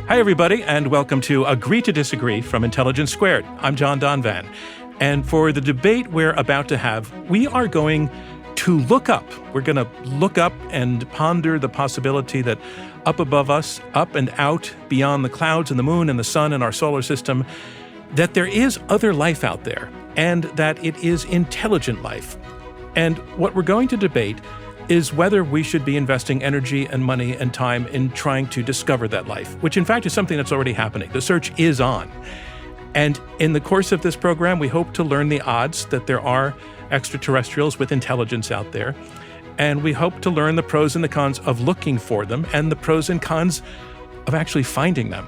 Hi, everybody, and welcome to Agree to Disagree from Intelligence Squared. I'm John Donvan. And for the debate we're about to have, we are going to look up. We're going to look up and ponder the possibility that up above us, up and out beyond the clouds and the moon and the sun and our solar system, that there is other life out there and that it is intelligent life. And what we're going to debate is whether we should be investing energy and money and time in trying to discover that life, which in fact is something that's already happening. The search is on. And in the course of this program, we hope to learn the odds that there are extraterrestrials with intelligence out there. And we hope to learn the pros and the cons of looking for them and the pros and cons of actually finding them.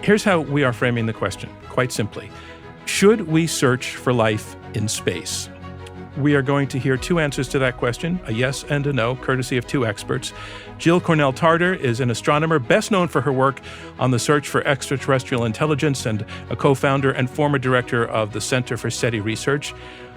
Here's how we are framing the question, quite simply. Should we search for life in space? We are going to hear two answers to that question, a yes and a no, courtesy of two experts. Jill Cornell Tarter is an astronomer best known for her work on the search for extraterrestrial intelligence and a co-founder and former director of the Center for SETI Research.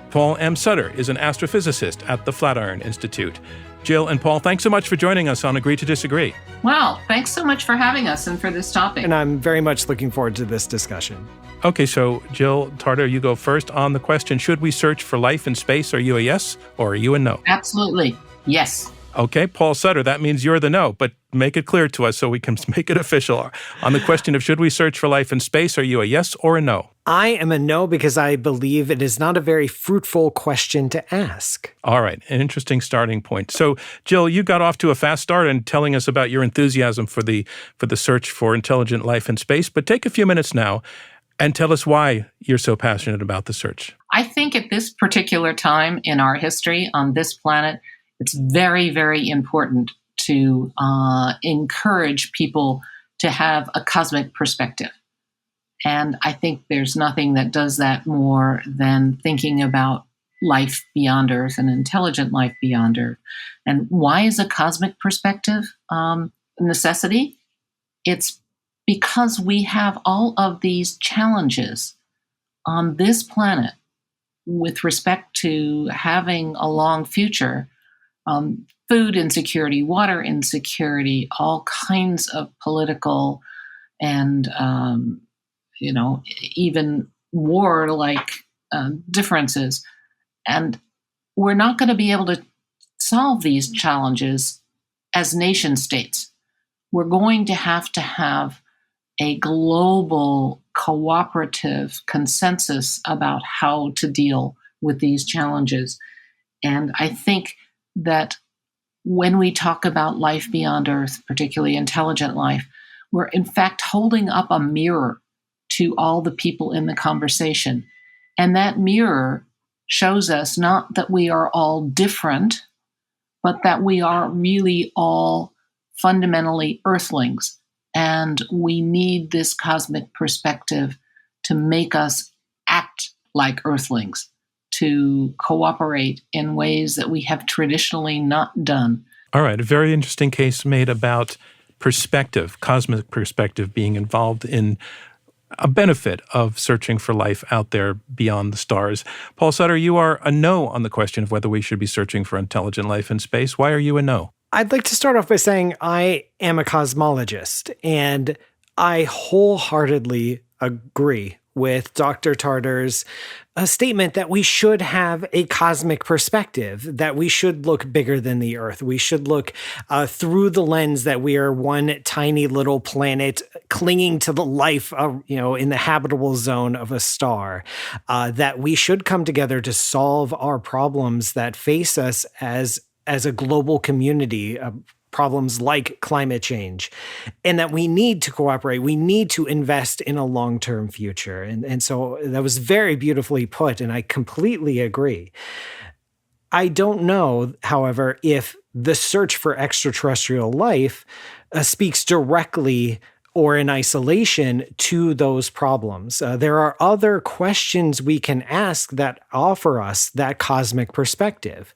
Paul M. Sutter is an astrophysicist at the Flatiron Institute. Jill and Paul, thanks so much for joining us on Agree to Disagree. Wow, thanks so much for having us and for this topic. And I'm very much looking forward to this discussion. Okay, so Jill Tarter, you go first on the question, should we search for life in space? Are you a yes or are you a no? Absolutely, yes. Okay, Paul Sutter, that means you're the no, but make it clear to us so we can make it official. On the question of should we search for life in space, are you a yes or a no? I am a no because I believe it is not a very fruitful question to ask. All right, an interesting starting point. So, Jill, you got off to a fast start in telling us about your enthusiasm for the search for intelligent life in space, but take a few minutes now and tell us why you're so passionate about the search. I think at this particular time in our history on this planet, it's very, very important to encourage people to have a cosmic perspective. And I think there's nothing that does that more than thinking about life beyond Earth and intelligent life beyond Earth. And why is a cosmic perspective a necessity? It's because we have all of these challenges on this planet with respect to having a long future, food insecurity, water insecurity, all kinds of political and, even war-like differences. And we're not going to be able to solve these challenges as nation states. We're going to have a global cooperative consensus about how to deal with these challenges. And I think that when we talk about life beyond Earth, particularly intelligent life, we're in fact holding up a mirror to all the people in the conversation. And that mirror shows us not that we are all different, but that we are really all fundamentally Earthlings. And we need this cosmic perspective to make us act like Earthlings, to cooperate in ways that we have traditionally not done. All right, a very interesting case made about perspective, cosmic perspective being involved in a benefit of searching for life out there beyond the stars. Paul Sutter, you are a no on the question of whether we should be searching for intelligent life in space. Why are you a no? I'd like to start off by saying I am a cosmologist, and I wholeheartedly agree with Dr. Tarter's statement that we should have a cosmic perspective, that we should look bigger than the Earth. We should look through the lens that we are one tiny little planet clinging to the life of, in the habitable zone of a star, that we should come together to solve our problems that face us as a global community, problems like climate change, and that we need to cooperate. We need to invest in a long-term future. And so that was very beautifully put, and I completely agree. I don't know, however, if the search for extraterrestrial life speaks directly or in isolation to those problems. There are other questions we can ask that offer us that cosmic perspective.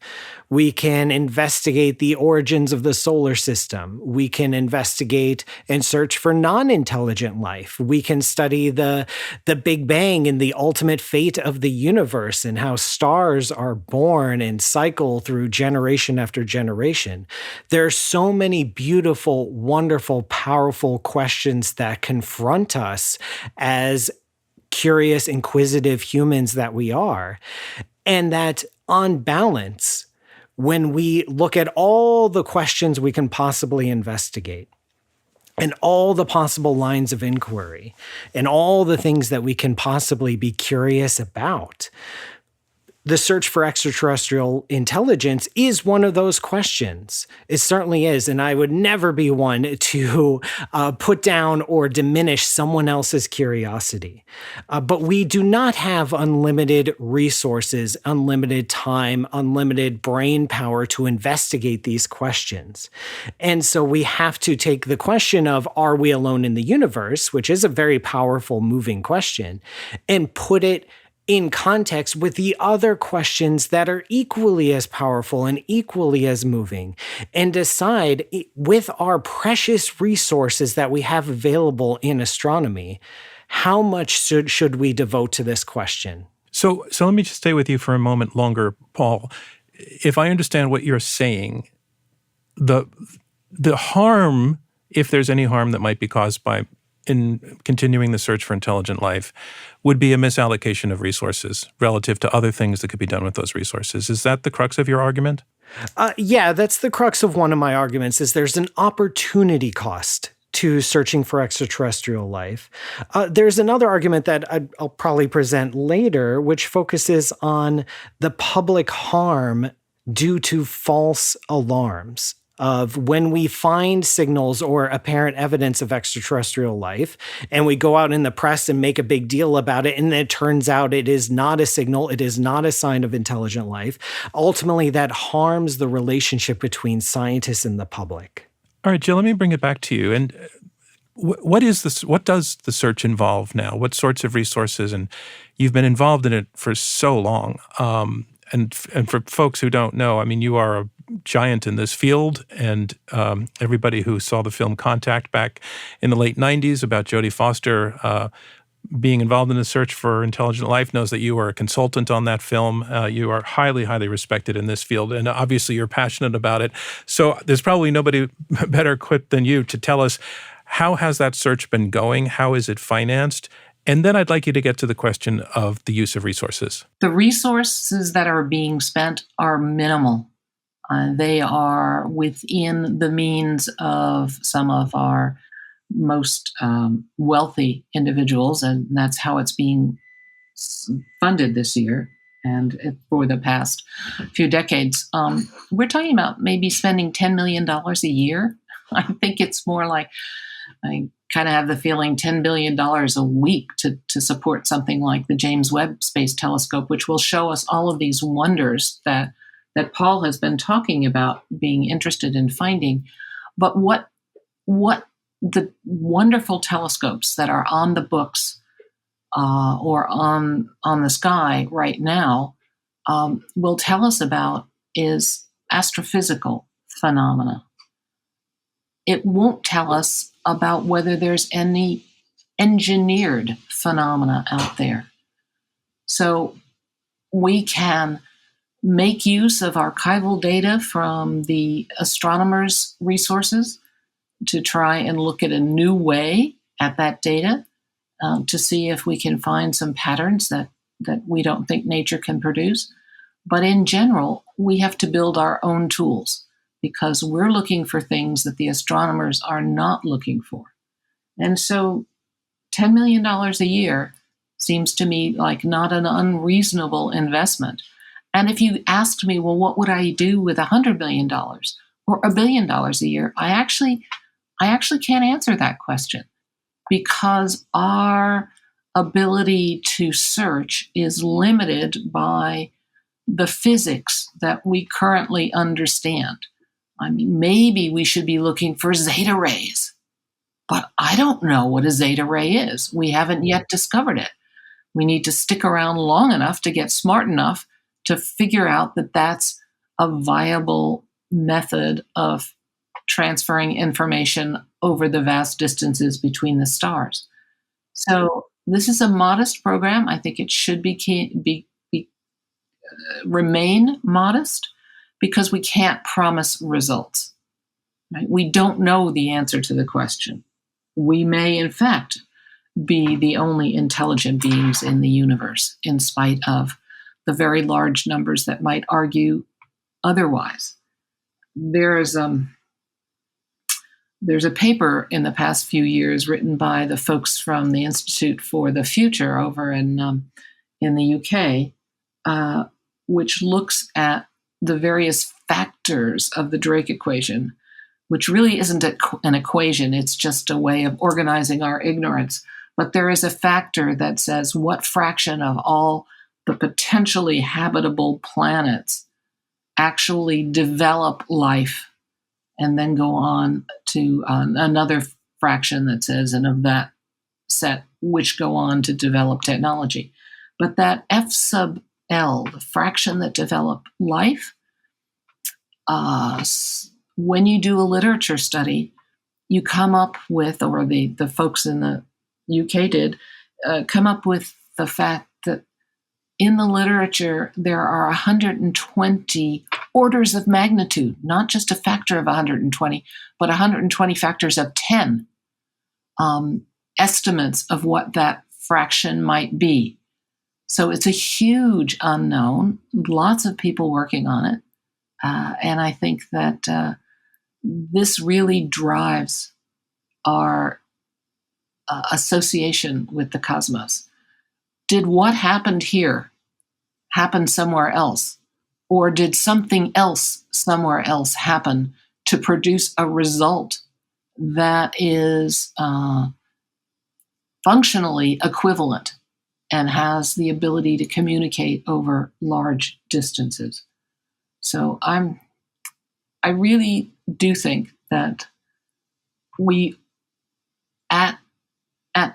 We can investigate the origins of the solar system. We can investigate and search for non-intelligent life. We can study the Big Bang and the ultimate fate of the universe and how stars are born and cycle through generation after generation. There are so many beautiful, wonderful, powerful questions questions that confront us as curious, inquisitive humans that we are. And that on balance, when we look at all the questions we can possibly investigate, and all the possible lines of inquiry, and all the things that we can possibly be curious about, the search for extraterrestrial intelligence is one of those questions. It certainly is. And I would never be one to put down or diminish someone else's curiosity. But we do not have unlimited resources, unlimited time, unlimited brain power to investigate these questions. And so we have to take the question of, are we alone in the universe, which is a very powerful, moving question, and put it in context with the other questions that are equally as powerful and equally as moving, and decide with our precious resources that we have available in astronomy, how much should we devote to this question? So let me just stay with you for a moment longer, Paul. If I understand what you're saying, the harm, if there's any harm that might be caused by in continuing the search for intelligent life, would be a misallocation of resources relative to other things that could be done with those resources. Is that the crux of your argument? Yeah, that's the crux of one of my arguments, is there's an opportunity cost to searching for extraterrestrial life. There's another argument that I'll probably present later, which focuses on the public harm due to false alarms. Of when we find signals or apparent evidence of extraterrestrial life, and we go out in the press and make a big deal about it, and it turns out it is not a signal, it is not a sign of intelligent life, ultimately that harms the relationship between scientists and the public. All right, Jill, let me bring it back to you. And what is this? What does the search involve now? What sorts of resources? And you've been involved in it for so long. And for folks who don't know, I mean, you are a giant in this field, and everybody who saw the film Contact back in the late 90s about Jodie Foster being involved in the search for intelligent life knows that you are a consultant on that film. You are highly, highly respected in this field, and obviously you're passionate about it. So there's probably nobody better equipped than you to tell us, how has that search been going? How is it financed? And then I'd like you to get to the question of the use of resources. The resources that are being spent are minimal. They are within the means of some of our most wealthy individuals, and that's how it's being funded this year and for the past few decades. We're talking about maybe spending $10 million a year. I think it's more like, I kind of have the feeling $10 billion a week to support something like the James Webb Space Telescope, which will show us all of these wonders that Paul has been talking about being interested in finding. But what the wonderful telescopes that are on the books or on the sky right now will tell us about is astrophysical phenomena. It won't tell us about whether there's any engineered phenomena out there. So we can make use of archival data from the astronomers' resources to try and look at a new way at that data to see if we can find some patterns that we don't think nature can produce. But in general, we have to build our own tools because we're looking for things that the astronomers are not looking for. And so $10 million a year seems to me like not an unreasonable investment. And if you asked me, well, what would I do with $100 million or $1 billion a year? I actually can't answer that question because our ability to search is limited by the physics that we currently understand. I mean, maybe we should be looking for zeta rays, but I don't know what a zeta ray is. We haven't yet discovered it. We need to stick around long enough to get smart enough to figure out that that's a viable method of transferring information over the vast distances between the stars. So this is a modest program. I think it should remain modest because we can't promise results. Right? We don't know the answer to the question. we may, in fact, be the only intelligent beings in the universe, in spite of the very large numbers that might argue otherwise. There's a paper in the past few years written by the folks from the Institute for the Future over in the UK, which looks at the various factors of the Drake equation, which really isn't an equation. It's just a way of organizing our ignorance. But there is a factor that says what fraction of all the potentially habitable planets actually develop life, and then go on to another fraction that says, and of that set, which go on to develop technology. But that F sub L, the fraction that develop life, when you do a literature study, you come up with, or the folks in the UK did, come up with the fact that in the literature, there are 120 orders of magnitude, not just a factor of 120, but 120 factors of 10 estimates of what that fraction might be. So it's a huge unknown, lots of people working on it. And I think that this really drives our association with the cosmos. Did what happened here happen somewhere else? Or did something else somewhere else happen to produce a result that is functionally equivalent and has the ability to communicate over large distances? So I really do think that we, at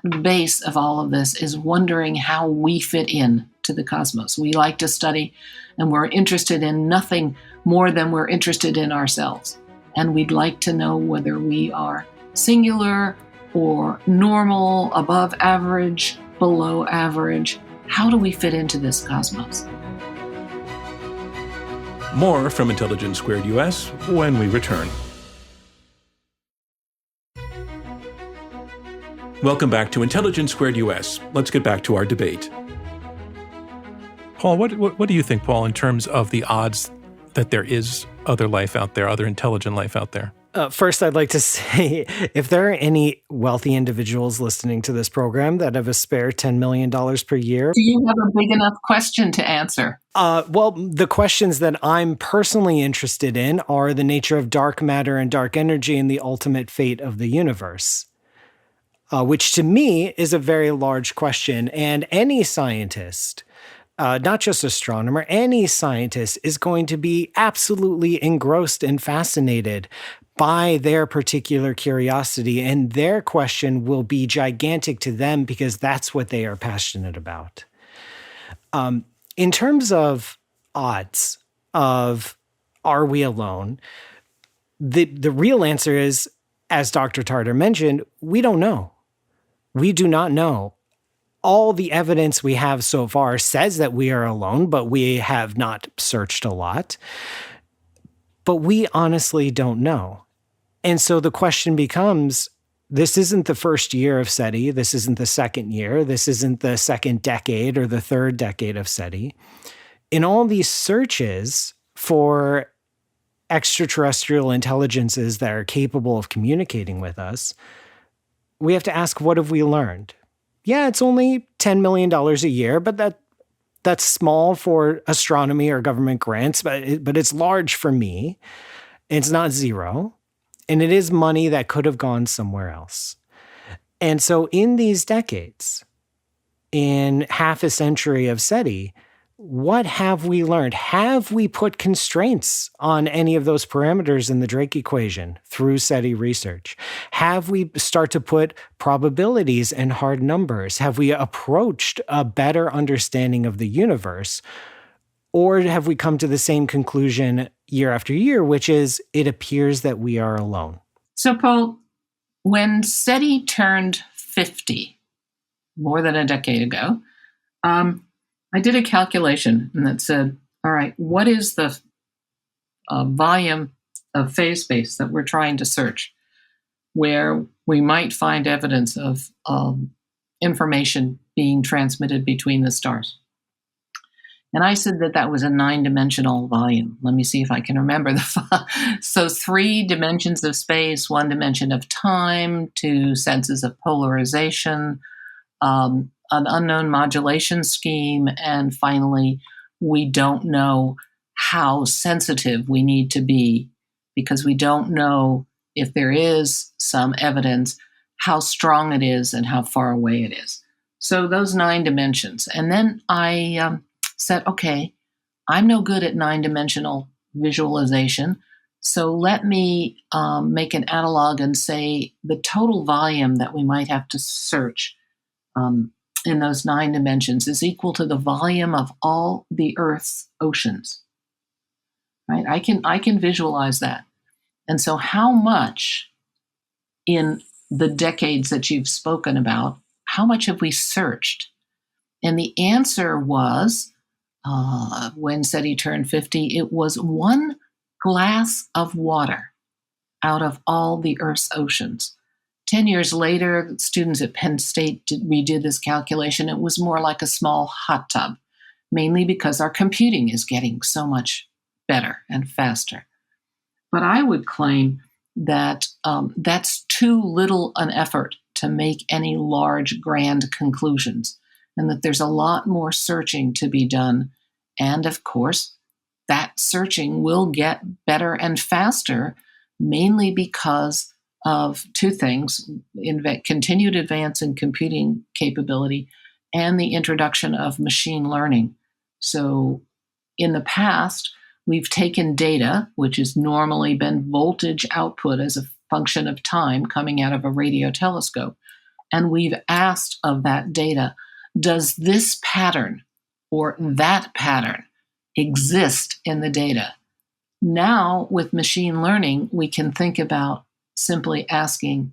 the base of all of this, is wondering how we fit in to the cosmos. We like to study, and we're interested in nothing more than we're interested in ourselves. And we'd like to know whether we are singular or normal, above average, below average. How do we fit into this cosmos? More from Intelligence Squared US when we return. Welcome back to Intelligence Squared US. Let's get back to our debate. Paul, what do you think, Paul, in terms of the odds that there is other life out there, other intelligent life out there? First, I'd like to say, if there are any wealthy individuals listening to this program that have a spare $10 million per year. Do you have a big enough question to answer? Well, the questions that I'm personally interested in are the nature of dark matter and dark energy and the ultimate fate of the universe, which to me is a very large question. And any scientist, not just astronomer, any scientist is going to be absolutely engrossed and fascinated by their particular curiosity, and their question will be gigantic to them because that's what they are passionate about. In terms of odds of are we alone, the real answer is, as Dr. Tarter mentioned, we don't know. We do not know. All the evidence we have so far says that we are alone, but we have not searched a lot. But we honestly don't know. And so the question becomes, this isn't the first year of SETI. This isn't the second year. This isn't the second decade or the third decade of SETI. In all these searches for extraterrestrial intelligences that are capable of communicating with us, we have to ask, what have we learned? Yeah, it's only $10 million a year, but that's small for astronomy or government grants, but it's large for me. It's not zero. And it is money that could have gone somewhere else. And so in these decades, in half a century of SETI, what have we learned? Have we put constraints on any of those parameters in the Drake equation through SETI research? Have we start to put probabilities and hard numbers? Have we approached a better understanding of the universe? Or have we come to the same conclusion year after year, which is it appears that we are alone? So, Paul, when SETI turned 50, more than a decade ago, I did a calculation that said, all right, what is the volume of phase space that we're trying to search, where we might find evidence of information being transmitted between the stars. And I said that was a 9-dimensional volume. Let me see if I can remember so 3 dimensions of space, 1 dimension of time, 2 senses of polarization, an unknown modulation scheme, and finally, we don't know how sensitive we need to be because we don't know if there is some evidence, how strong it is and how far away it is. So those 9 dimensions. And then I said, okay, I'm no good at 9-dimensional visualization. So let me make an analog and say the total volume that we might have to search in those 9 dimensions is equal to the volume of all the Earth's oceans. Right? I can visualize that. And so how much in the decades that you've spoken about, how much have we searched? And the answer was, when SETI turned 50, it was 1 glass of water out of all the Earth's oceans. 10 years later, students at Penn State redid this calculation. It was more like a small hot tub, mainly because our computing is getting so much better and faster. But I would claim that that's too little an effort to make any large, grand conclusions, and that there's a lot more searching to be done. And of course, that searching will get better and faster, mainly because of 2 things, continued advance in computing capability and the introduction of machine learning. So in the past, we've taken data, which has normally been voltage output as a function of time coming out of a radio telescope, and we've asked of that data, does this pattern or that pattern exist in the data? Now, with machine learning, we can think about simply asking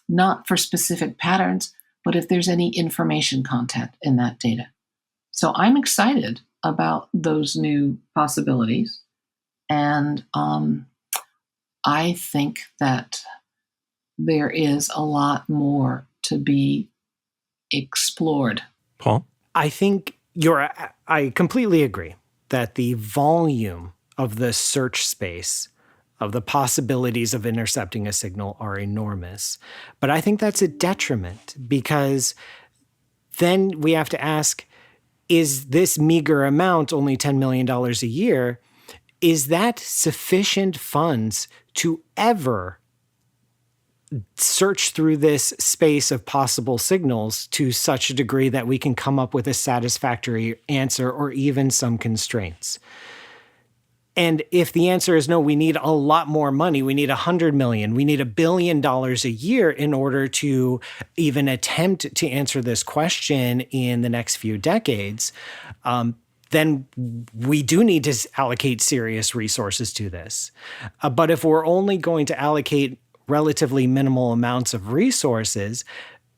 not for specific patterns, but if there's any information content in that data. So I'm excited about those new possibilities. And I think that there is a lot more to be explored. Paul? I think I completely agree that the volume of the search space of the possibilities of intercepting a signal are enormous. But I think that's a detriment because then we have to ask, is this meager amount, only $10 million a year, is that sufficient funds to ever search through this space of possible signals to such a degree that we can come up with a satisfactory answer or even some constraints? And if the answer is no, we need a lot more money. We need $100 million. We need $1 billion a year in order to even attempt to answer this question in the next few decades. Then we do need to allocate serious resources to this. But if we're only going to allocate relatively minimal amounts of resources,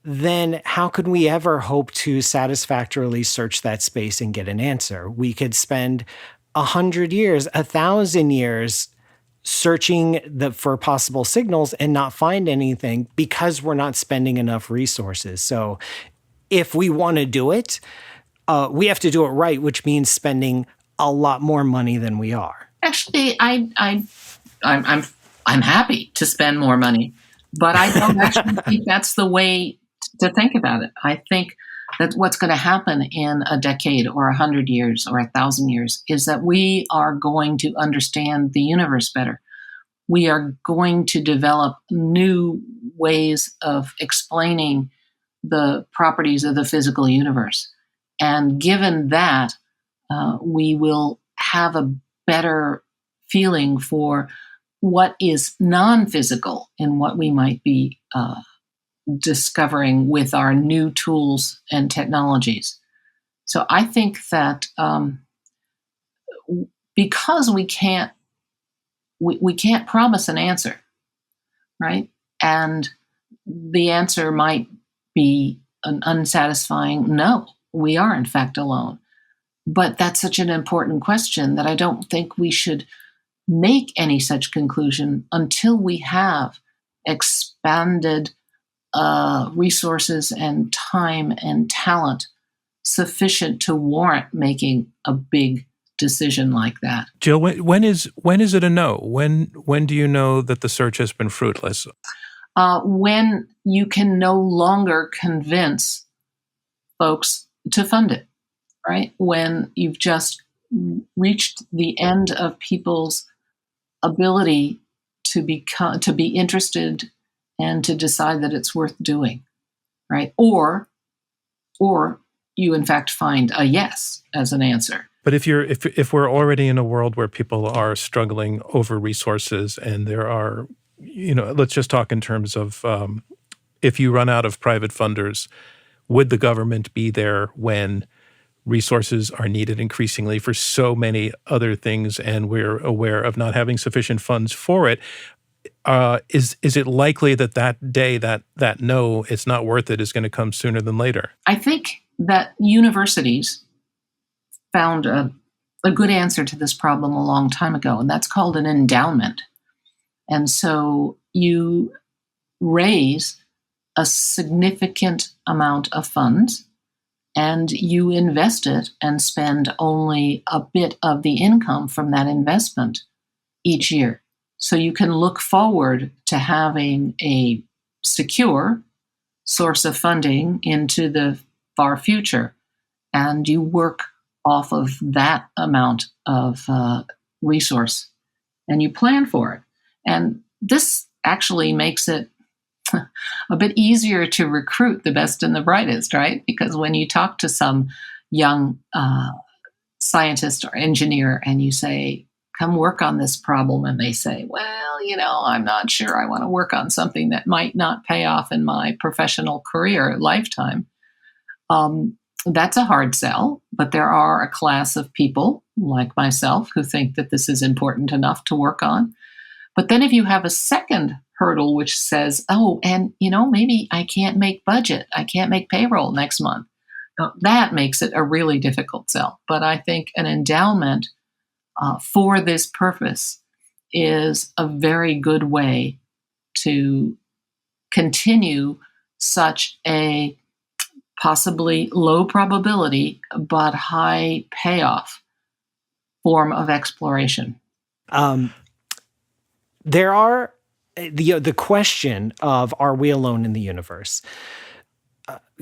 then how could we ever hope to satisfactorily search that space and get an answer? We could spend 100 years, 1,000 years searching for possible signals and not find anything because we're not spending enough resources. So if we want to do it, we have to do it right, which means spending a lot more money than we are. Actually, I'm happy to spend more money, but I don't actually think that's the way to think about it. I think that what's going to happen in a decade or 100 years or 1,000 years is that we are going to understand the universe better. We are going to develop new ways of explaining the properties of the physical universe. And given that, we will have a better feeling for what is non-physical and what we might be discovering with our new tools and technologies. So I think that because we can't promise an answer, right? And the answer might be an unsatisfying no. We are in fact alone. But that's such an important question that I don't think we should make any such conclusion until we have expanded resources and time and talent sufficient to warrant making a big decision like that. Jill, when is it a no? When do you know that the search has been fruitless? When you can no longer convince folks to fund it, right? When you've just reached the end of people's ability to be interested and to decide that it's worth doing, right? Or you in fact find a yes as an answer. But if we're already in a world where people are struggling over resources, and there are, let's just talk in terms of if you run out of private funders, would the government be there when resources are needed increasingly for so many other things, and we're aware of not having sufficient funds for it? Is it likely that day, that no, it's not worth it, is going to come sooner than later? I think that universities found a good answer to this problem a long time ago, and that's called an endowment. And so you raise a significant amount of funds and you invest it and spend only a bit of the income from that investment each year. So you can look forward to having a secure source of funding into the far future, and you work off of that amount of resource and you plan for it. And this actually makes it a bit easier to recruit the best and the brightest, right? Because when you talk to some young scientist or engineer and you say, come work on this problem, and they say, well, I'm not sure I want to work on something that might not pay off in my professional career lifetime. That's a hard sell, but there are a class of people like myself who think that this is important enough to work on. But then if you have a second hurdle which says, oh, and maybe I can't make budget, I can't make payroll next month, that makes it a really difficult sell. But I think an endowment for this purpose is a very good way to continue such a possibly low probability but high payoff form of exploration. There are the question of, are we alone in the universe,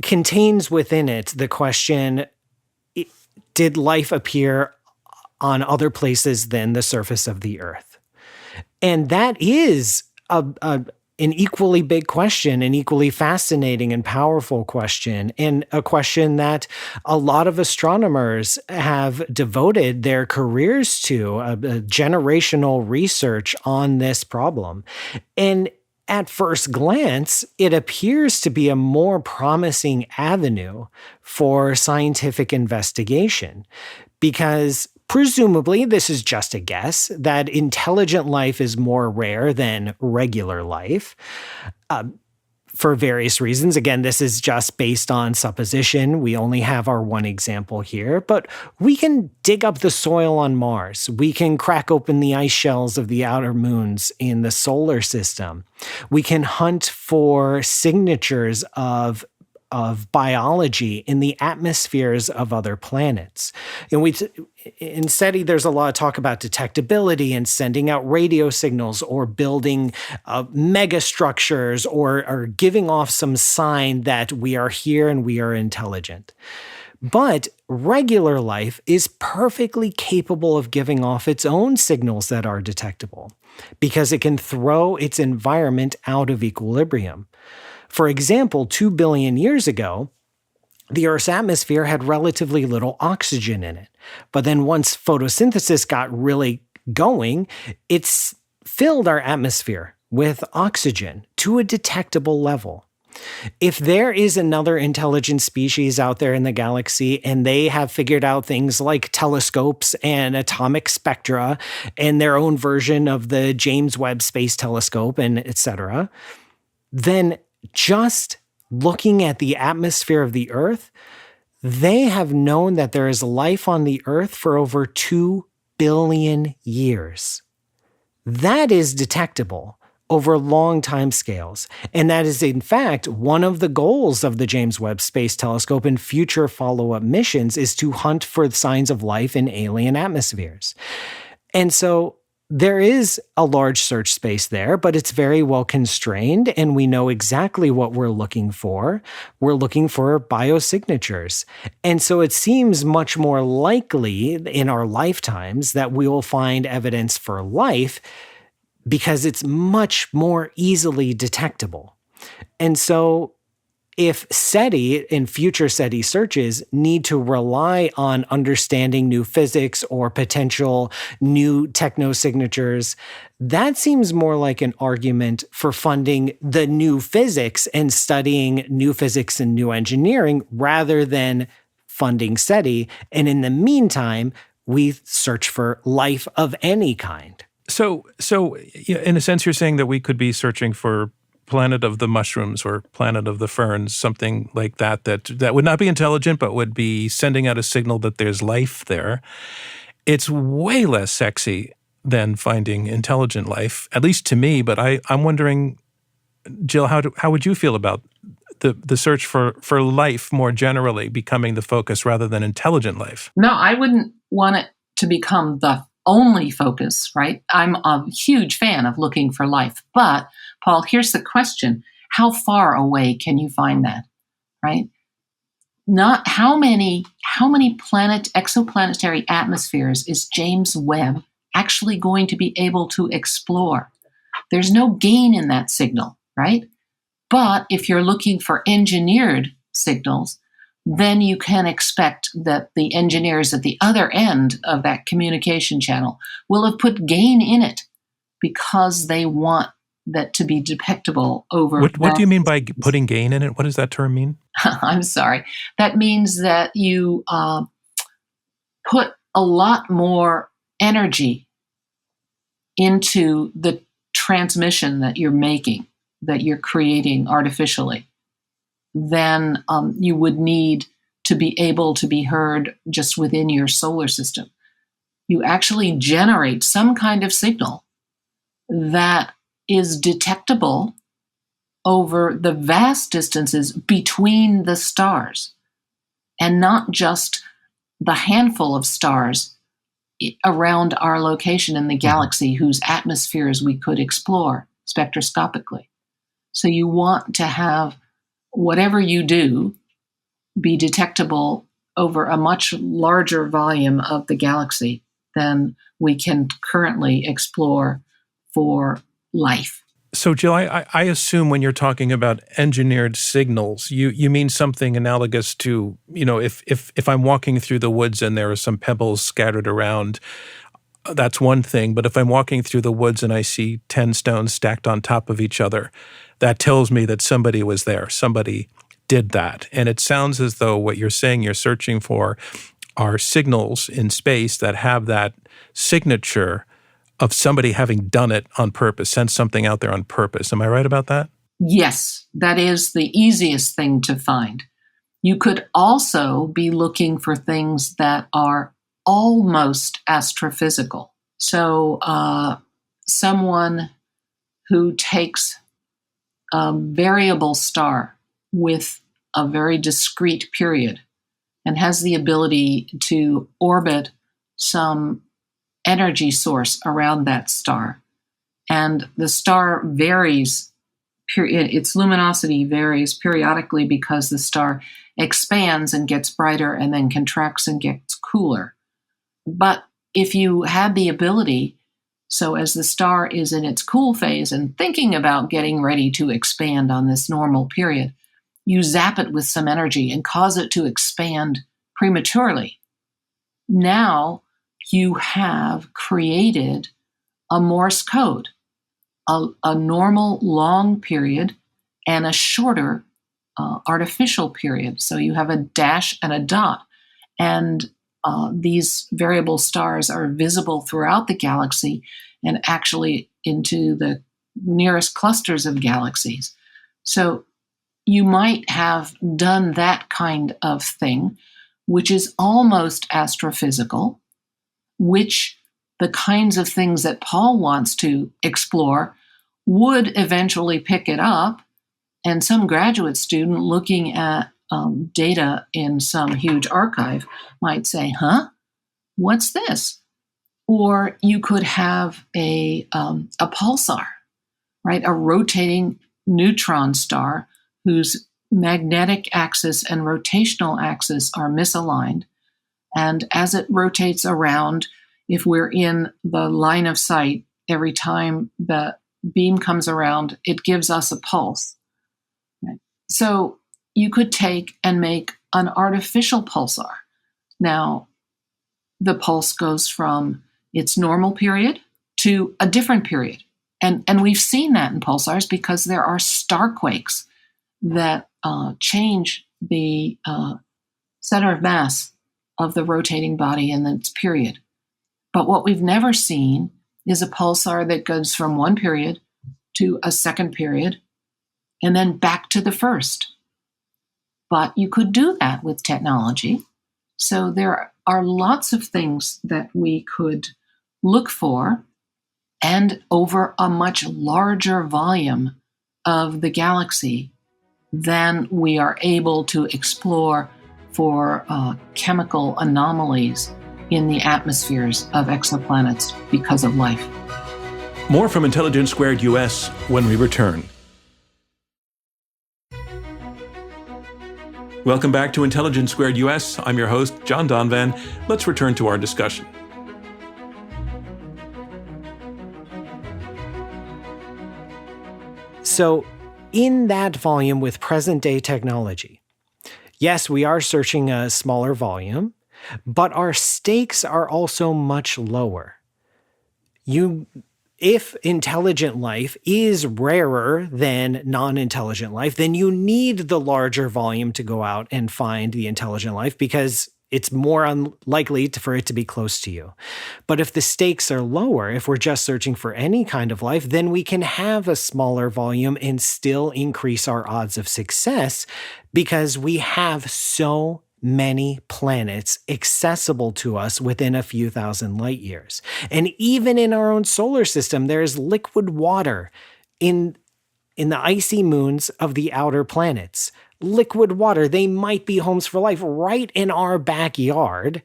contains within it the question, did life appear on other places than the surface of the earth? And that is an equally big question, an equally fascinating and powerful question, and a question that a lot of astronomers have devoted their careers to, a generational research on this problem. And at first glance, it appears to be a more promising avenue for scientific investigation, because presumably, this is just a guess, that intelligent life is more rare than regular life for various reasons. Again, this is just based on supposition. We only have our one example here, but we can dig up the soil on Mars. We can crack open the ice shells of the outer moons in the solar system. We can hunt for signatures of biology in the atmospheres of other planets. And in SETI, there's a lot of talk about detectability and sending out radio signals or building megastructures or giving off some sign that we are here and we are intelligent. But regular life is perfectly capable of giving off its own signals that are detectable because it can throw its environment out of equilibrium. For example, 2 billion years ago, the Earth's atmosphere had relatively little oxygen in it. But then once photosynthesis got really going, it's filled our atmosphere with oxygen to a detectable level. If there is another intelligent species out there in the galaxy and they have figured out things like telescopes and atomic spectra and their own version of the James Webb Space Telescope and etc., then just looking at the atmosphere of the Earth, they have known that there is life on the Earth for over 2 billion years. That is detectable over long time scales. And that is, in fact, one of the goals of the James Webb Space Telescope and future follow-up missions is to hunt for signs of life in alien atmospheres. And so there is a large search space there, but it's very well constrained, and we know exactly what we're looking for. We're looking for biosignatures. And so it seems much more likely in our lifetimes that we will find evidence for life because it's much more easily detectable. And so if SETI and future SETI searches need to rely on understanding new physics or potential new technosignatures, that seems more like an argument for funding the new physics and studying new physics and new engineering rather than funding SETI. And in the meantime, we search for life of any kind. So in a sense, you're saying that we could be searching for planet of the mushrooms or planet of the ferns, something like that would not be intelligent, but would be sending out a signal that there's life there. It's way less sexy than finding intelligent life, at least to me. But I'm wondering, Jill, how would you feel about the search for life more generally becoming the focus rather than intelligent life? No, I wouldn't want it to become the only focus, right? I'm a huge fan of looking for life. But, Paul, here's the question. How far away can you find that, right? Not how many exoplanetary atmospheres is James Webb actually going to be able to explore? There's no gain in that signal, right? But if you're looking for engineered signals, then you can expect that the engineers at the other end of that communication channel will have put gain in it because they want that to be detectable over. What do you mean by putting gain in it? What does that term mean? I'm sorry. That means that you put a lot more energy into the transmission that you're making, that you're creating artificially, than you would need to be able to be heard just within your solar system. You actually generate some kind of signal that is detectable over the vast distances between the stars, and not just the handful of stars around our location in the galaxy whose atmospheres we could explore spectroscopically. So you want to have whatever you do be detectable over a much larger volume of the galaxy than we can currently explore for life. So, Jill, I assume when you're talking about engineered signals, you mean something analogous to, if I'm walking through the woods and there are some pebbles scattered around, that's one thing. But if I'm walking through the woods and I see 10 stones stacked on top of each other, that tells me that somebody was there. Somebody did that. And it sounds as though what you're saying you're searching for are signals in space that have that signature of somebody having done it on purpose, sent something out there on purpose. Am I right about that? Yes, that is the easiest thing to find. You could also be looking for things that are almost astrophysical. So someone who takes a variable star with a very discrete period and has the ability to orbit some energy source around that star. And the star varies, its luminosity varies periodically because the star expands and gets brighter and then contracts and gets cooler. But if you had the ability, so as the star is in its cool phase and thinking about getting ready to expand on this normal period, you zap it with some energy and cause it to expand prematurely. Now you have created a Morse code, a normal long period and a shorter artificial period. So you have a dash and a dot. And these variable stars are visible throughout the galaxy and actually into the nearest clusters of galaxies. So you might have done that kind of thing, which is almost astrophysical, which the kinds of things that Paul wants to explore would eventually pick it up, and some graduate student looking at data in some huge archive might say, huh, what's this? Or you could have a pulsar, right? A rotating neutron star whose magnetic axis and rotational axis are misaligned. And as it rotates around, if we're in the line of sight, every time the beam comes around, it gives us a pulse. Right? So you could take and make an artificial pulsar. Now, the pulse goes from its normal period to a different period. And we've seen that in pulsars because there are starquakes that change the center of mass of the rotating body in its period. But what we've never seen is a pulsar that goes from one period to a second period and then back to the first. But you could do that with technology. So there are lots of things that we could look for, and over a much larger volume of the galaxy than we are able to explore for chemical anomalies in the atmospheres of exoplanets because of life. More from Intelligence Squared US when we return. Welcome back to Intelligence Squared US. I'm your host, John Donvan. Let's return to our discussion. So, in that volume with present-day technology, yes, we are searching a smaller volume, but our stakes are also much lower. If intelligent life is rarer than non-intelligent life, then you need the larger volume to go out and find the intelligent life because it's more unlikely for it to be close to you. But if the stakes are lower, if we're just searching for any kind of life, then we can have a smaller volume and still increase our odds of success because we have so many planets accessible to us within a few thousand light years. And even in our own solar system, there's liquid water in the icy moons of the outer planets. Liquid water, they might be homes for life right in our backyard.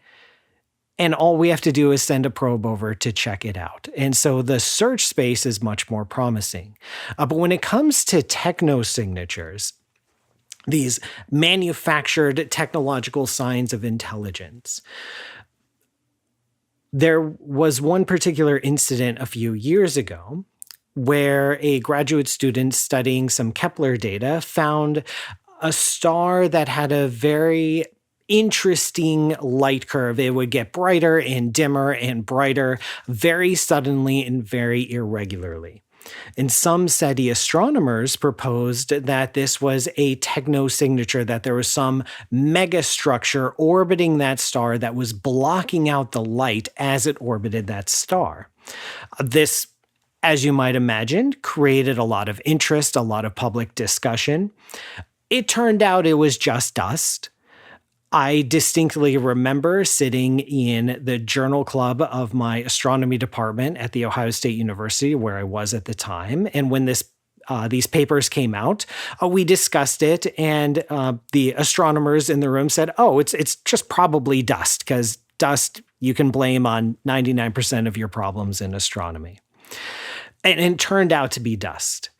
And all we have to do is send a probe over to check it out. And so the search space is much more promising. But when it comes to technosignatures, these manufactured technological signs of intelligence, there was one particular incident a few years ago where a graduate student studying some Kepler data found a star that had a very interesting light curve. It would get brighter and dimmer and brighter very suddenly and very irregularly. And some SETI astronomers proposed that this was a technosignature, that there was some megastructure orbiting that star that was blocking out the light as it orbited that star. This, as you might imagine, created a lot of interest, a lot of public discussion. It turned out it was just dust. I distinctly remember sitting in the journal club of my astronomy department at The Ohio State University, where I was at the time. And when these papers came out, we discussed it, and the astronomers in the room said, oh, it's just probably dust, because dust you can blame on 99% of your problems in astronomy. And it turned out to be dust.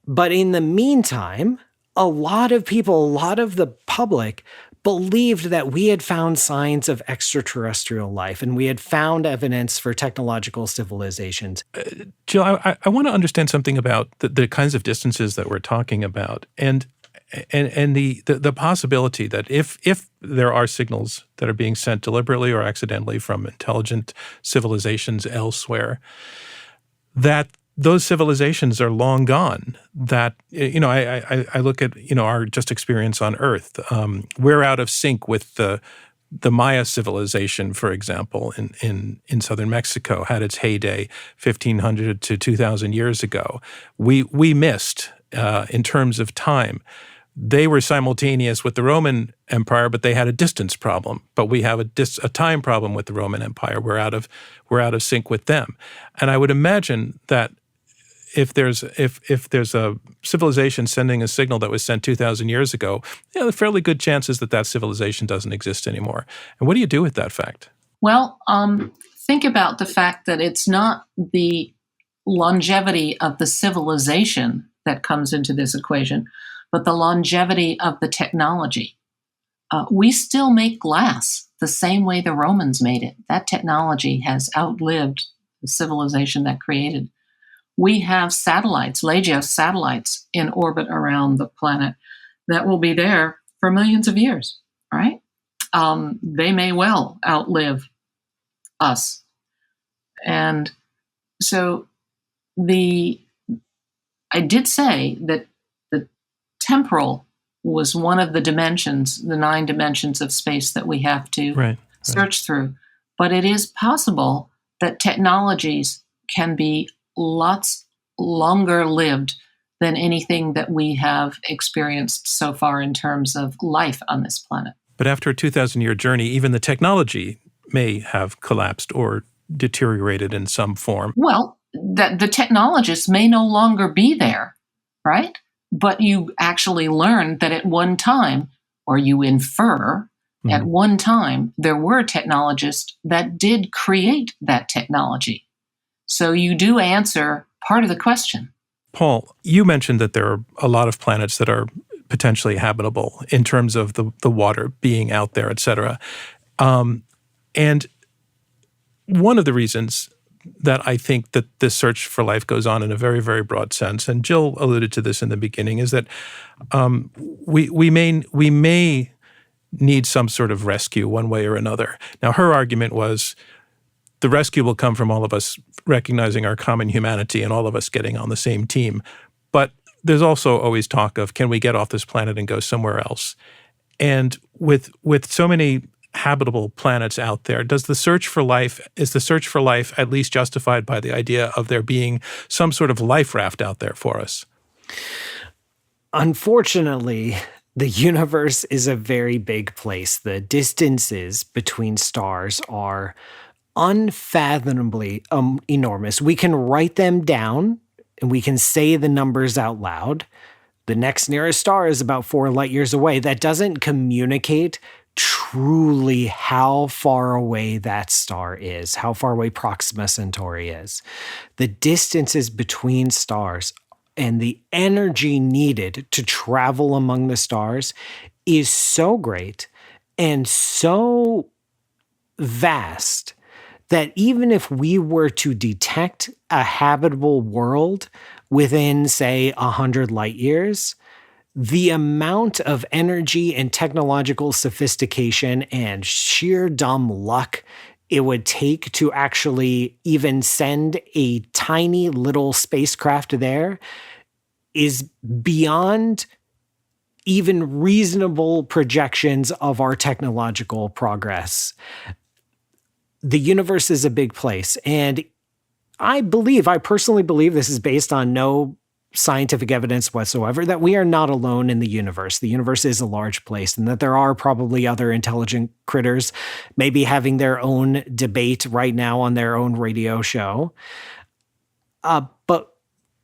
But in the meantime, a lot of people, a lot of the public, believed that we had found signs of extraterrestrial life and we had found evidence for technological civilizations. Jill, I want to understand something about the kinds of distances that we're talking about, and the possibility that if there are signals that are being sent deliberately or accidentally from intelligent civilizations elsewhere, that those civilizations are long gone. That, I look at, our just experience on Earth. We're out of sync with the Maya civilization, for example, in southern Mexico, had its heyday 1,500 to 2,000 years ago. We missed in terms of time. They were simultaneous with the Roman Empire, but they had a distance problem. But we have a time problem with the Roman Empire. We're out of sync with them. And I would imagine that if there's a civilization sending a signal that was sent 2,000 years ago, there are fairly good chances that civilization doesn't exist anymore. And what do you do with that fact? Well, think about the fact that it's not the longevity of the civilization that comes into this equation, but the longevity of the technology. We still make glass the same way the Romans made it. That technology has outlived the civilization that created. We have satellites, LEGO satellites, in orbit around the planet that will be there for millions of years, right? They may well outlive us. And so I did say that the temporal was one of the dimensions, the 9 dimensions of space that we have to search through. But it is possible that technologies can be lots longer lived than anything that we have experienced so far in terms of life on this planet. But after a 2,000-year journey, even the technology may have collapsed or deteriorated in some form. Well, the technologists may no longer be there, right? But you actually learn that at one time, or you infer at one time, there were technologists that did create that technology. So you do answer part of the question. Paul, you mentioned that there are a lot of planets that are potentially habitable in terms of the water being out there, et cetera. And one of the reasons that I think that this search for life goes on in a very, very broad sense, and Jill alluded to this in the beginning, is that we may need some sort of rescue one way or another. Now, her argument was the rescue will come from all of us recognizing our common humanity and all of us getting on the same team. But there's also always talk of, can we get off this planet and go somewhere else? And with so many habitable planets out there, is the search for life at least justified by the idea of there being some sort of life raft out there for us? Unfortunately, the universe is a very big place. The distances between stars are unfathomably enormous. We can write them down and we can say the numbers out loud. The next nearest star is about 4 light years away. That doesn't communicate truly how far away that star is, how far away Proxima Centauri is. The distances between stars and the energy needed to travel among the stars is so great and so vast that even if we were to detect a habitable world within, say, 100 light years, the amount of energy and technological sophistication and sheer dumb luck it would take to actually even send a tiny little spacecraft there is beyond even reasonable projections of our technological progress. The universe is a big place, and I personally believe this is based on no scientific evidence whatsoever, that we are not alone in the universe. The universe is a large place, and that there are probably other intelligent critters maybe having their own debate right now on their own radio show. But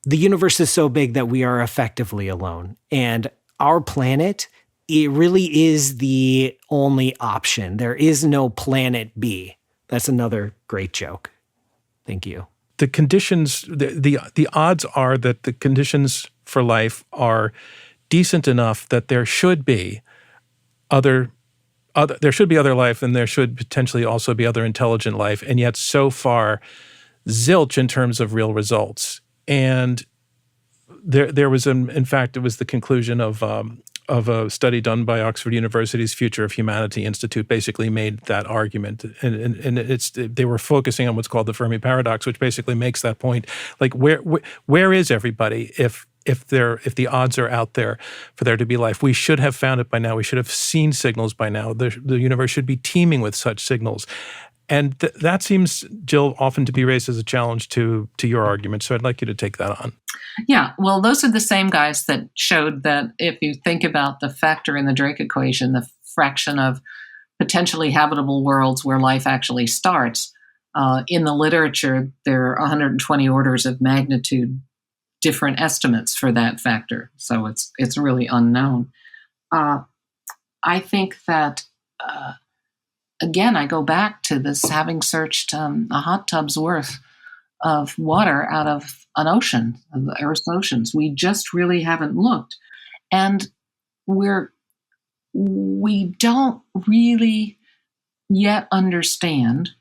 the universe is so big that we are effectively alone. And our planet, it really is the only option. There is no planet B. That's another great joke. Thank you. The conditions, the odds are that the conditions for life are decent enough that there should be other life, and there should potentially also be other intelligent life, and yet so far zilch in terms of real results. And there was, in fact, it was the conclusion of a study done by Oxford University's Future of Humanity Institute basically made that argument. And they were focusing on what's called the Fermi paradox, which basically makes that point. Like, where is everybody if the odds are out there for there to be life? We should have found it by now. We should have seen signals by now. The universe should be teeming with such signals. And that seems, Jill, often to be raised as a challenge to your argument. So I'd like you to take that on. Yeah, well, those are the same guys that showed that if you think about the factor in the Drake equation, the fraction of potentially habitable worlds where life actually starts, in the literature, there are 120 orders of magnitude different estimates for that factor. So it's really unknown. I think that, again, I go back to this having searched a hot tub's worth of water out of an ocean, of the Earth's oceans. We just really haven't looked. And we don't really yet understand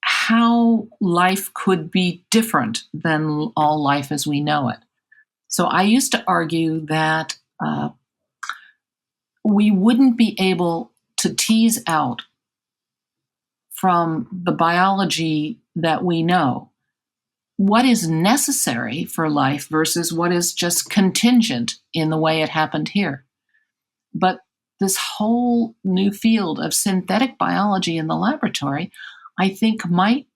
how life could be different than all life as we know it. So I used to argue that we wouldn't be able to tease out from the biology that we know what is necessary for life versus what is just contingent in the way it happened here. But this whole new field of synthetic biology in the laboratory, I think, might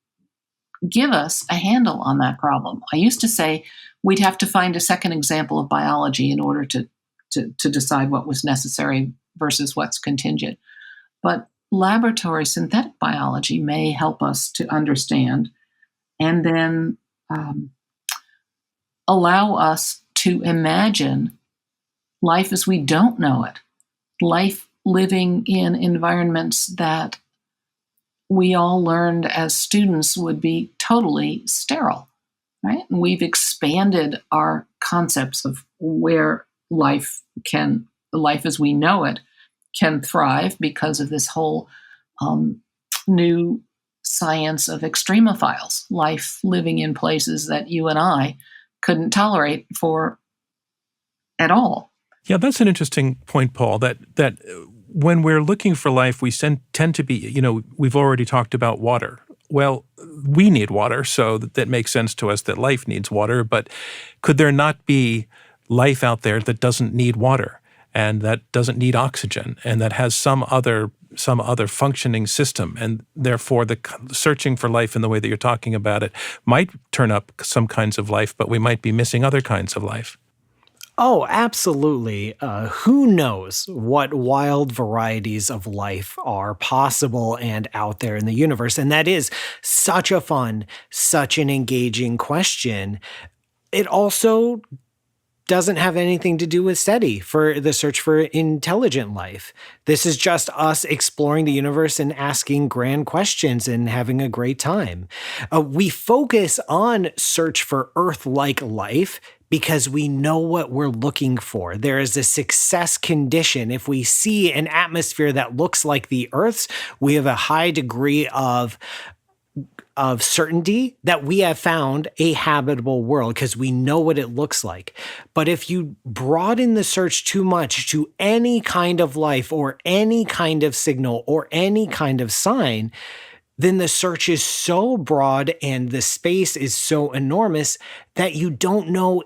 give us a handle on that problem. I used to say we'd have to find a second example of biology in order to decide what was necessary versus what's contingent. But laboratory synthetic biology may help us to understand and then allow us to imagine life as we don't know it, life living in environments that we all learned as students would be totally sterile, right? And we've expanded our concepts of where life as we know it can thrive because of this whole new science of extremophiles, life living in places that you and I couldn't tolerate for at all. Yeah, that's an interesting point, Paul, that when we're looking for life, we tend to be, we've already talked about water. Well, we need water, so that makes sense to us that life needs water, but could there not be life out there that doesn't need water and that doesn't need oxygen and that has some other functioning system, and therefore the searching for life in the way that you're talking about it might turn up some kinds of life, but we might be missing other kinds of life? Oh, absolutely. Who knows what wild varieties of life are possible and out there in the universe? And that is such a fun, such an engaging question. It also doesn't have anything to do with SETI for the search for intelligent life. This is just us exploring the universe and asking grand questions and having a great time. We focus on search for Earth-like life because we know what we're looking for. There is a success condition. If we see an atmosphere that looks like the Earth's, we have a high degree of certainty that we have found a habitable world because we know what it looks like. But if you broaden the search too much to any kind of life or any kind of signal or any kind of sign, then the search is so broad and the space is so enormous that you don't know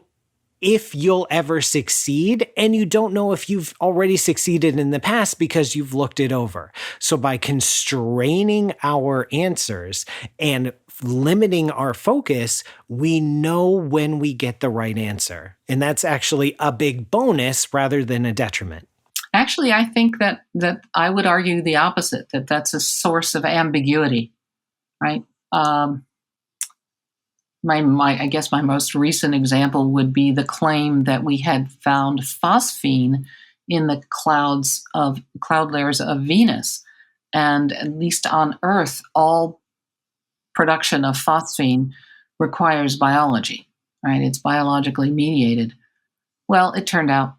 if you'll ever succeed, and you don't know if you've already succeeded in the past because you've looked it over. So by constraining our answers and limiting our focus, we know when we get the right answer. And that's actually a big bonus rather than a detriment. Actually, I think that I would argue the opposite, that that's a source of ambiguity, right? I guess my most recent example would be the claim that we had found phosphine in the cloud layers of Venus. And at least on Earth, all production of phosphine requires biology, right? It's biologically mediated. Well, it turned out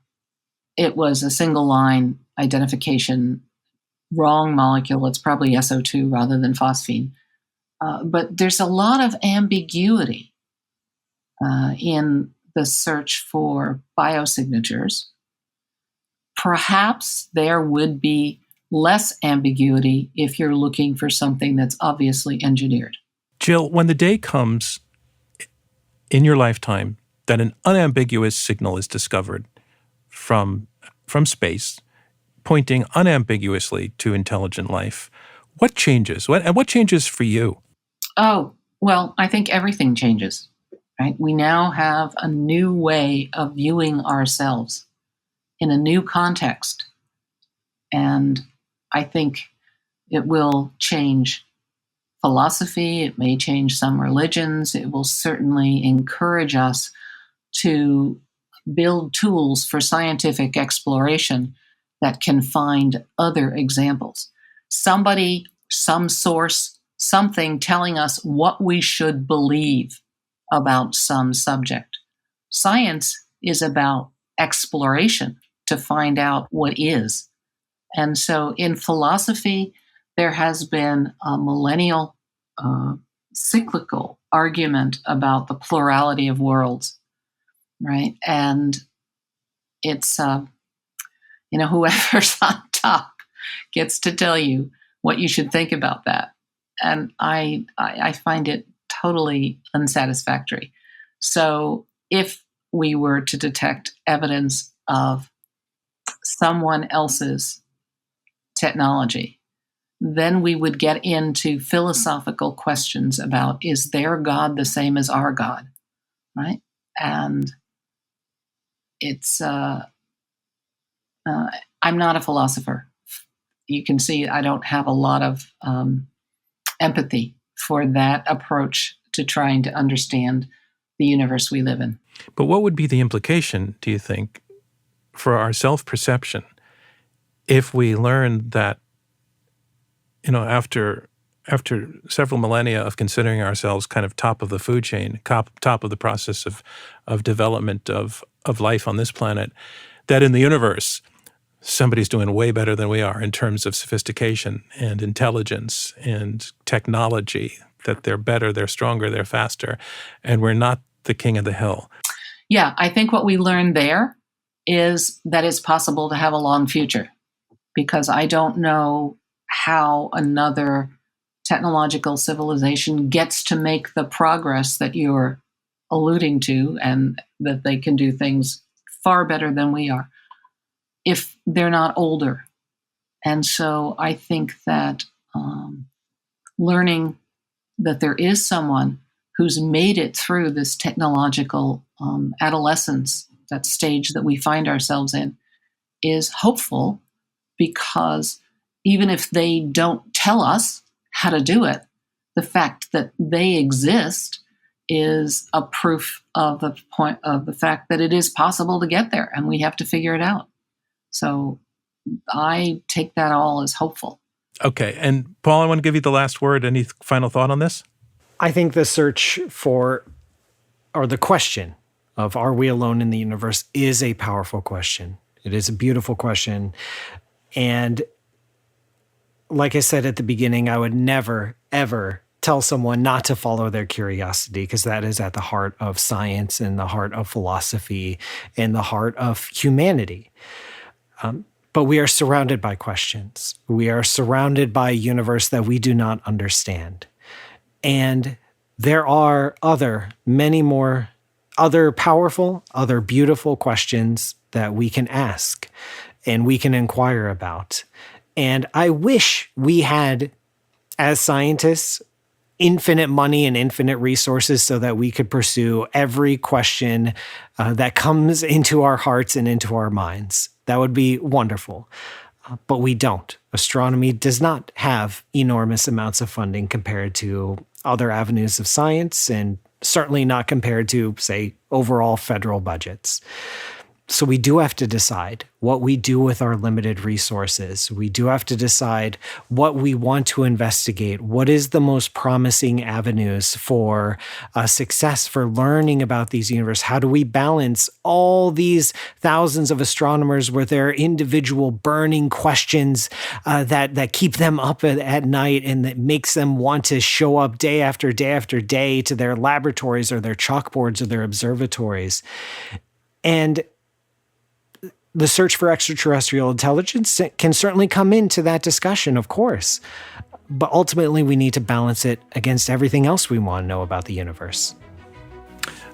it was a single line identification, wrong molecule. It's probably SO2 rather than phosphine. But there's a lot of ambiguity in the search for biosignatures. Perhaps there would be less ambiguity if you're looking for something that's obviously engineered. Jill, when the day comes in your lifetime that an unambiguous signal is discovered from space, pointing unambiguously to intelligent life, what changes? What changes for you? Oh, well, I think everything changes, right? We now have a new way of viewing ourselves in a new context. And I think it will change philosophy. It may change some religions. It will certainly encourage us to build tools for scientific exploration that can find other examples. Somebody, some source, something telling us what we should believe about some subject. Science is about exploration to find out what is. And so in philosophy, there has been a millennial cyclical argument about the plurality of worlds, right? And it's, whoever's on top gets to tell you what you should think about that. And I find it totally unsatisfactory. So if we were to detect evidence of someone else's technology, then we would get into philosophical questions about, is their God the same as our God, right? And it's, I'm not a philosopher. You can see I don't have a lot of empathy for that approach to trying to understand the universe we live in. But what would be the implication, do you think, for our self-perception if we learned that, after several millennia of considering ourselves kind of top of the food chain, top of the process of development of life on this planet, that in the universe, somebody's doing way better than we are in terms of sophistication and intelligence and technology, that they're better, they're stronger, they're faster, and we're not the king of the hill. Yeah, I think what we learned there is that it's possible to have a long future, because I don't know how another technological civilization gets to make the progress that you're alluding to, and that they can do things far better than we are, if they're not older. And so I think that learning that there is someone who's made it through this technological adolescence, that stage that we find ourselves in, is hopeful, because even if they don't tell us how to do it, the fact that they exist is a proof of the fact that it is possible to get there, and we have to figure it out. So I take that all as hopeful. Okay. And Paul, I want to give you the last word. Any final thought on this? I think the search for, or the question of, are we alone in the universe, is a powerful question. It is a beautiful question. And like I said at the beginning, I would never, ever tell someone not to follow their curiosity, because that is at the heart of science and the heart of philosophy and the heart of humanity. But we are surrounded by questions. We are surrounded by a universe that we do not understand. And there are many more other powerful, other beautiful questions that we can ask and we can inquire about. And I wish we had, as scientists, infinite money and infinite resources so that we could pursue every question that comes into our hearts and into our minds. That would be wonderful. But we don't. Astronomy does not have enormous amounts of funding compared to other avenues of science, and certainly not compared to, say, overall federal budgets. So we do have to decide what we do with our limited resources. We do have to decide what we want to investigate. What is the most promising avenues for success, for learning about these universes? How do we balance all these thousands of astronomers with their individual burning questions that keep them up at night and that makes them want to show up day after day after day to their laboratories or their chalkboards or their observatories? And the search for extraterrestrial intelligence can certainly come into that discussion, of course. But ultimately, we need to balance it against everything else we want to know about the universe.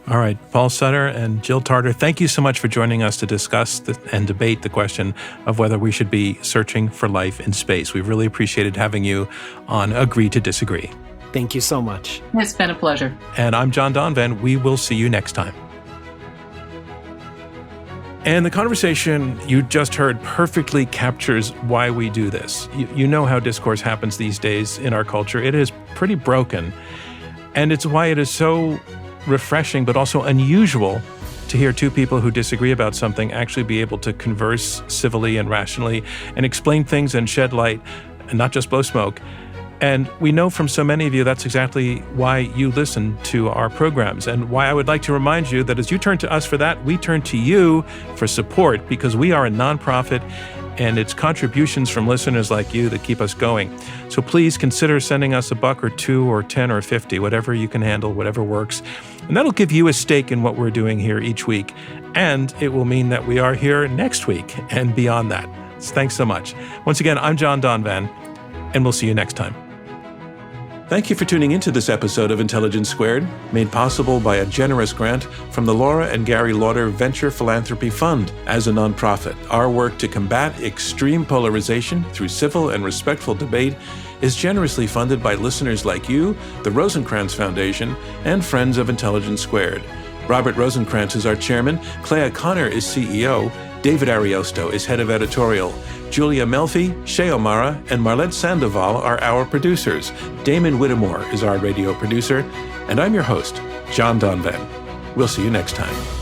All right, Paul Sutter and Jill Tarter, thank you so much for joining us to discuss and debate the question of whether we should be searching for life in space. We've really appreciated having you on Agree to Disagree. Thank you so much. It's been a pleasure. And I'm John Donvan. We will see you next time. And the conversation you just heard perfectly captures why we do this. You know how discourse happens these days in our culture. It is pretty broken. And it's why it is so refreshing, but also unusual to hear two people who disagree about something actually be able to converse civilly and rationally and explain things and shed light and not just blow smoke. And we know from so many of you that's exactly why you listen to our programs, and why I would like to remind you that as you turn to us for that, we turn to you for support, because we are a nonprofit and it's contributions from listeners like you that keep us going. So please consider sending us $1 or $2 or $10 or $50, whatever you can handle, whatever works. And that'll give you a stake in what we're doing here each week. And it will mean that we are here next week and beyond that. So thanks so much. Once again, I'm John Donvan, and we'll see you next time. Thank you for tuning into this episode of Intelligence Squared, made possible by a generous grant from the Laura and Gary Lauder Venture Philanthropy Fund. As a nonprofit, our work to combat extreme polarization through civil and respectful debate is generously funded by listeners like you, the Rosencrantz Foundation, and friends of Intelligence Squared. Robert Rosencrantz is our chairman, Clea Connor is CEO, David Ariosto is head of editorial. Julia Melfi, Shea O'Mara, and Marlette Sandoval are our producers. Damon Whittemore is our radio producer. And I'm your host, John Donvan. We'll see you next time.